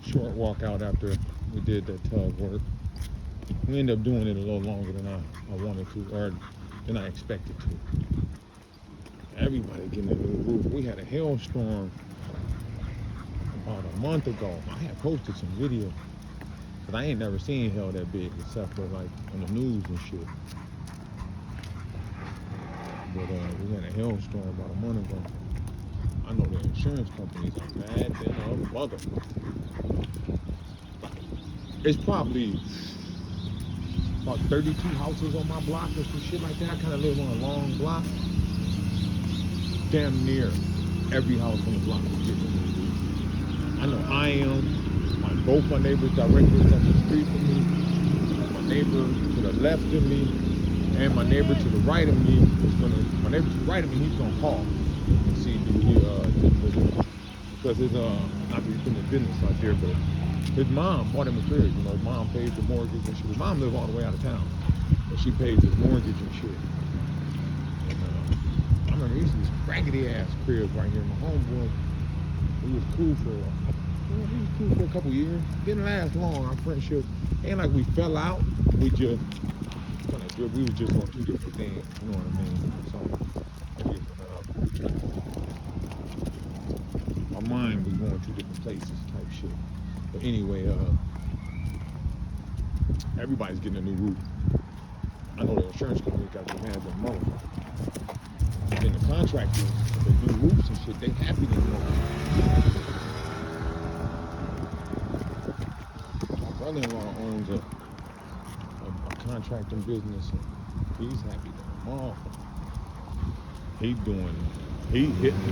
short walk out after we did that tug work. We ended up doing it a little longer than I wanted to, or than I expected to. Everybody getting a new roof. We had a hailstorm about a month ago. I had posted some video, because I ain't never seen hail that big except for like on the news and shit. But we had a hailstorm about a month ago. I know the insurance companies are mad than a mother. It's probably about 32 houses on my block or some shit like that. I kind of live on a long block. Damn near every house on the block is getting a new roof. I know I am. Both my neighbors directly across the street from me, my neighbor to the left of me, and my neighbor to the right of me my neighbor to the right of me, he's gonna call and see because his not that he's putting his business out there, but his mom bought him a crib. You know, his mom paid the mortgage and shit. His mom lived all the way out of town, but she paid his mortgage and shit. And, I remember there used to be some raggedy ass cribs right here. My homeboy, he was cool for a couple years. Didn't last long. Our friendship ain't like we fell out. We just we was just on two different things. You know what I mean? So my mind was going two different places type shit. But anyway, everybody's getting a new roof. I know the insurance company got their hands on money. And then the contractors, they do roofs and shit, they happy to know. My brother-in-law owns a contracting business, and he's happy to know. He hitting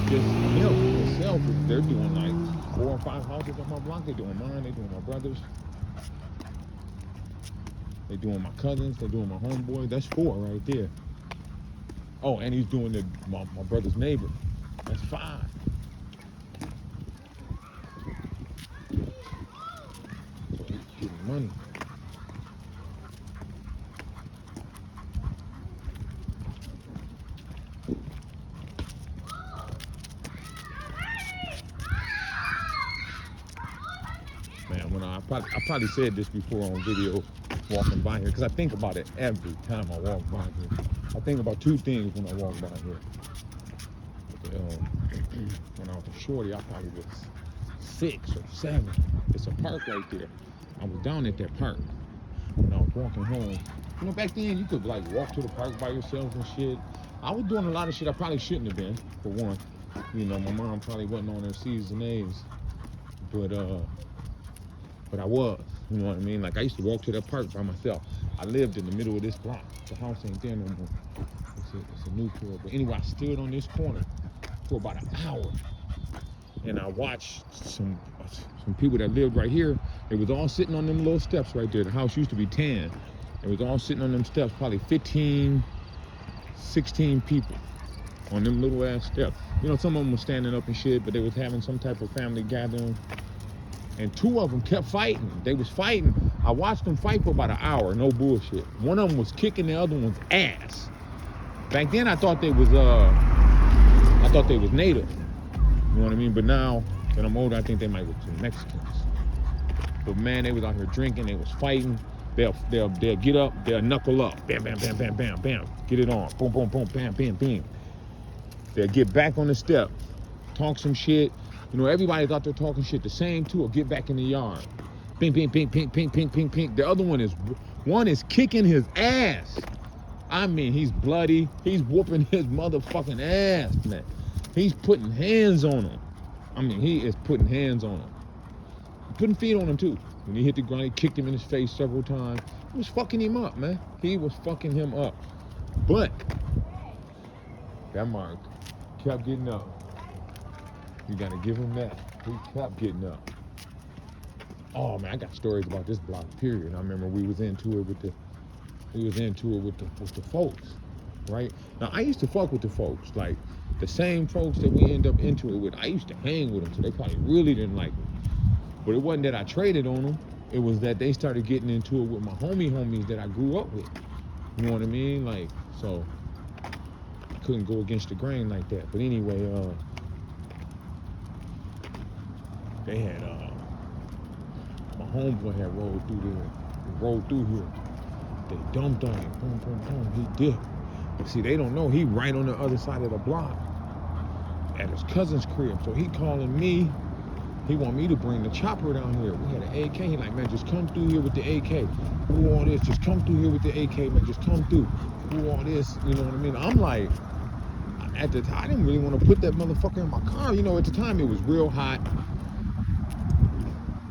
just himself. They're doing like 4 or 5 houses on my block. They're doing mine, they're doing my brother's. They're doing my cousins, they're doing my homeboy. That's 4 right there. Oh, and he's doing my brother's neighbor. That's 5. So he's getting money. Man, when I probably said this before on video walking by here, because I think about it every time I walk by here. I think about 2 things when I walk by here. When I was a shorty, I probably was 6 or 7. It's a park right there. I was down at that park when I was walking home. You know, back then you could like walk to the park by yourself and shit. I was doing a lot of shit I probably shouldn't have been, for one. You know, my mom probably wasn't on her C's and A's, but I was. You know what I mean? Like I used to walk to that park by myself. I lived in the middle of this block. The house ain't there no more. It's a new crib. But anyway, I stood on this corner for about an hour, and I watched some people that lived right here. They was all sitting on them little steps right there. The house used to be 10. They was all sitting on them steps, probably 15, 16 people on them little ass steps. You know, some of them was standing up and shit, but they was having some type of family gathering. And 2 of them kept fighting. They was fighting. I watched them fight for about an hour, no bullshit. One of them was kicking the other one's ass. Back then I thought they was native. You know what I mean? But now that I'm older, I think they might be some Mexicans. But man, they was out here drinking, they was fighting. They'll get up, they'll knuckle up. Bam, bam, bam, bam, bam, bam. Get it on. Boom, boom, boom, bam, bam, bam. They'll get back on the step, talk some shit. You know, everybody's out there talking shit. The same 2 will get back in the yard. Ping, ping, ping, ping, ping, ping, ping, ping. The other one is kicking his ass. I mean, he's bloody. He's whooping his motherfucking ass, man. He's putting hands on him. I mean, he is putting hands on him. Putting feet on him, too. When he hit the ground, he kicked him in his face several times. He was fucking him up, man. He was fucking him up. But that Mark kept getting up. You gotta give him that. He kept getting up. Oh man, I got stories about this block, period. I remember we was into it with the folks, right? Now I used to fuck with the folks, like the same folks that we end up into it with. I used to hang with them, so they probably really didn't like me. But it wasn't that I traded on them. It was that they started getting into it with my homies that I grew up with. You know what I mean? Like, so I couldn't go against the grain like that. But anyway, they had homeboy had rolled through here. They dumped on him. Boom, boom, boom. He dipped. But see, they don't know he right on the other side of the block at his cousin's crib. So he calling me. He want me to bring the chopper down here. We had an AK. He like, man, just come through here with the AK. Who all this? Just come through here with the AK, man. Just come through. Who all this? You know what I mean? I'm like, at the time, I didn't really want to put that motherfucker in my car. You know, at the time it was real hot.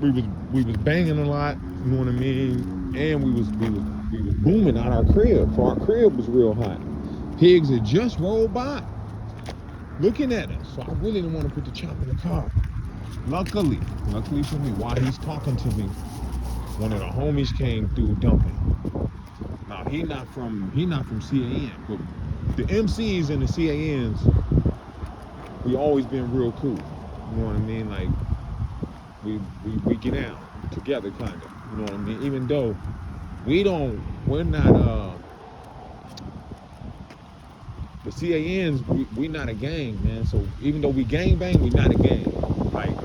We was banging a lot. You know what I mean? And we was booming out our crib. So our crib was real hot. Pigs had just rolled by, looking at us. So I really didn't want to put the chopper in the car. Luckily for me, while he's talking to me, one of the homies came through dumping. Now he not from CAN, but the MCs and the CANs, we always been real cool. You know what I mean? Like we get down together, kind of. You know what I mean? Even though we're not the CANs, we not a gang, man. So even though we gang bang, we not a gang. Like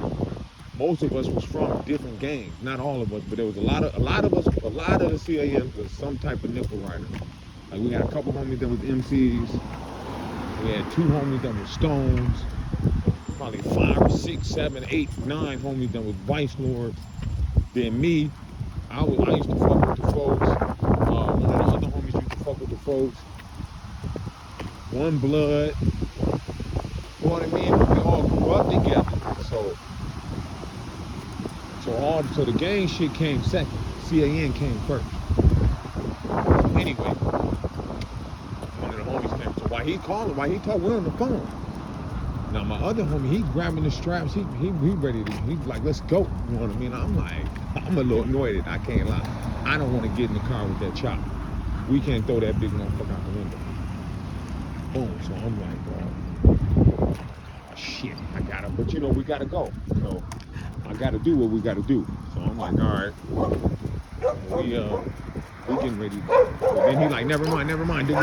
most of us was from different gangs, not all of us, but there was a lot of the CANs was some type of nickel rider. Like we had a couple homies that was MCs. We had 2 homies that were Stones. Probably 5, 6, 7, 8, 9 homies that was Vice Lords. Then me, I used to fuck with the folks. One of the other homies used to fuck with the folks. One blood. You know what I mean? We all grew up together. So the gang shit came second. CAN came first. So anyway, one of the homies came. So while he talking, we're on the phone. Now my other homie, he grabbing the straps. He ready to. He's like, let's go. You know what I mean? I'm like, I'm a little annoyed. I can't lie. I don't want to get in the car with that chopper. We can't throw that big motherfucker out the window. Boom. So I'm like, oh, shit, I gotta. But you know, we gotta go. You know, I gotta do what we gotta do. So I'm like, all right. We getting ready. But then he like, never mind. They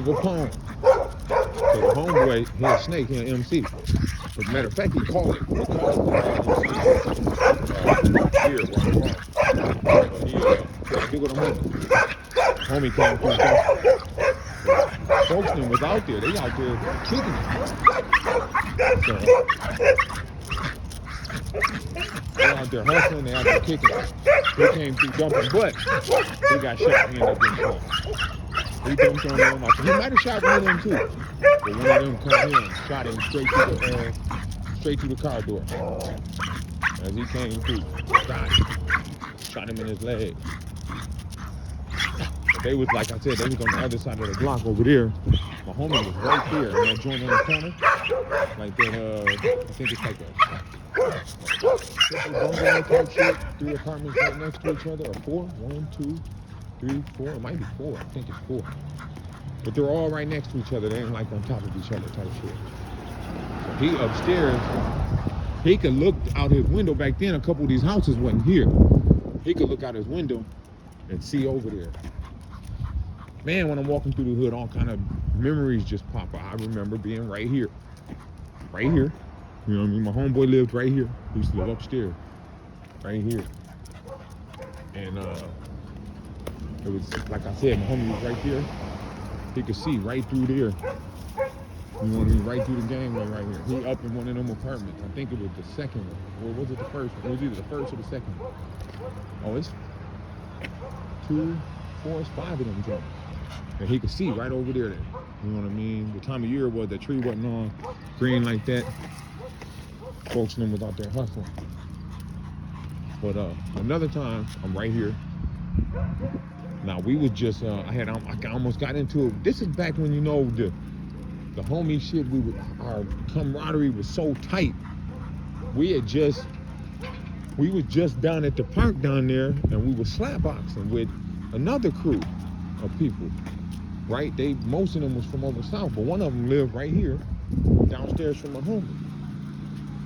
go Pong. So the homeboy, he a snake, he an MC. As a matter of fact, he called it. Here, I did what I'm homie came from the folks was out there. They out there kicking it. So, they out there hustling, they out there kicking it. He came through dumping, but he got shot and ended up getting shot. He dumped on him. He might have shot one of them too. But one of them come in, shot him straight to the car door. As he came through, shot him in his leg. But they was, like I said, they was on the other side of the block over there. My homie was right there in that joint on the corner. Like that, I think it's like a bungalow type shit. 3 apartments right next to each other, or 4. 1, 2, 3, 4. It might be 4. I think it's 4. But they're all right next to each other. They ain't like on top of each other type shit. So he upstairs, he could look out his window. Back then, a couple of these houses wasn't here. He could look out his window and see over there. Man, when I'm walking through the hood, all kind of memories just pop out. I remember being right here. Right here. You know what I mean? My homeboy lived right here. He used to live upstairs. Right here. And it was, like I said, my homie was right there. He could see right through there. You know what I mean? Right through the gangway right here. He up in one of them apartments. I think it was the second one. Or was it the first one? It was either the first or the second one. Oh, it's 2, 4, 5 of them joints. And he could see right over there. You know what I mean? The time of year was that tree wasn't on green like that. Folks and them was out there hustling. But another time, I'm right here. Now we was just, I almost got into it. This is back when, you know, the homie shit, our camaraderie was so tight. We was just down at the park down there, and we was slapboxing with another crew of people, right? Most of them was from over south, but one of them lived right here, downstairs from my homie.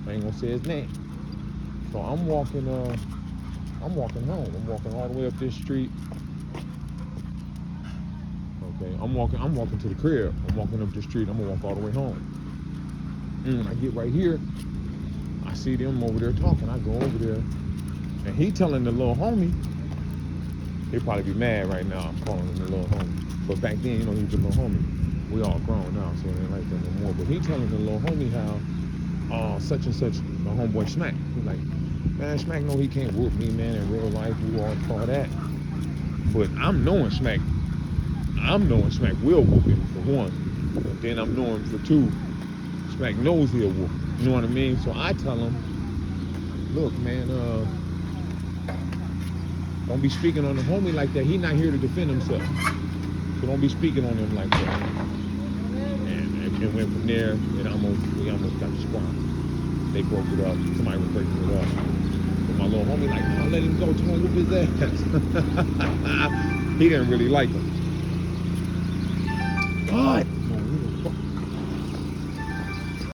I ain't gonna say his name. So I'm walking home. I'm walking all the way up this street. Okay, I'm walking to the crib. I'm walking up the street. I'm gonna walk all the way home. And when I get right here, I see them over there talking. I go over there. And he telling the little homie, he'll probably be mad right now. I'm calling him the little homie. But back then, you know, he was a little homie. We all grown now, so it ain't like that no more. But he telling the little homie how such and such, my homeboy Smack. He's like, man, Smack know he can't whoop me, man, in real life. We all that. But I'm knowing Smack will whoop him for one. And then I'm knowing for two, Smack knows he'll whoop him. You know what I mean? So I tell him, look, man, don't be speaking on the homie like that. He not here to defend himself. So don't be speaking on him like that. And went from there, and we almost got the squad. They broke it up. Somebody was breaking it up. But my little homie like, oh, let him go. Tell him whoop his ass. He didn't really like him.